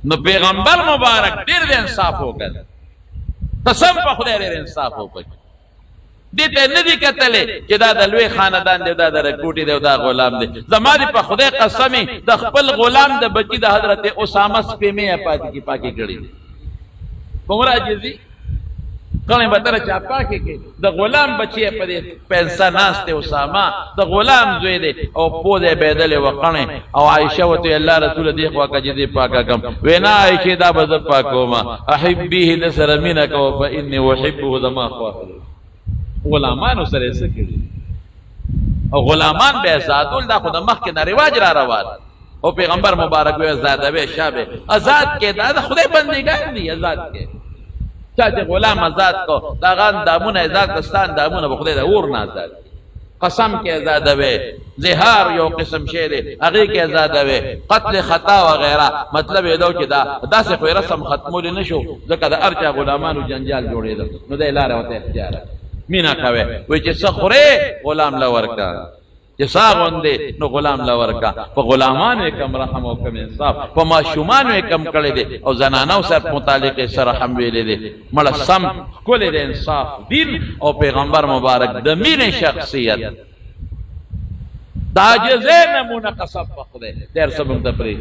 نو پیغمبر مبارک ډېر د انصاف وکړ قسم په خدای ډېر انصاف وکړ دې ته نه دي کتلې چې دا د لوی خاندان دی دا د رکوټي دی دا غلام دی زما دې په خدای قسمې د خپل غلام د بچي د حضرت اسامه سپېمې پاتې کې پاکې کړي دي کومه عاجزي کله به تر چا پاکې کې د غلام بچي په دې پیسې ناشته اسامه د غلام زوی دی او په دې بدل وقنه او عائشه وته الله رسول دې خوا کې دې پاکه کم وینا عائشه دا به پاکوما احبيه لسرمنك فاني احبه ذما خوا غلامانو سره څه کړي او غلامان به آزادول دا خو د مخکې نه رواج را روان او پیغمبر مبارک وی آزاد به شابه آزاد کې دا د خدای بندګان دي آزاد کې چا چې غلام آزاد کو دا غان دامونه آزاد کستان دامونه به خدای د اور نه آزاد قسم کې آزاد وي زهار یو قسم شی دی هغه کې آزاد وي قتل خطا وغیرہ مطلب یې دا چې دا داسې خو رسم ختمول نه شو ځکه د ارچا غلامانو جنجال جوړېدل نو د لاره وته اختیار مینا کوي وای چې سخره غلام لورکا چې ساغوندې نو غلام لورکا په غلامانو کم رحم او کم انصاف په ماشومانو کم کړي دي او زنانو سره متعلق سره هم ویلې دي مړه سم کول دي انصاف دین او پیغمبر مبارک د مين شخصیت دا جزې نمونه قصب په خدای ډېر سبب د پرې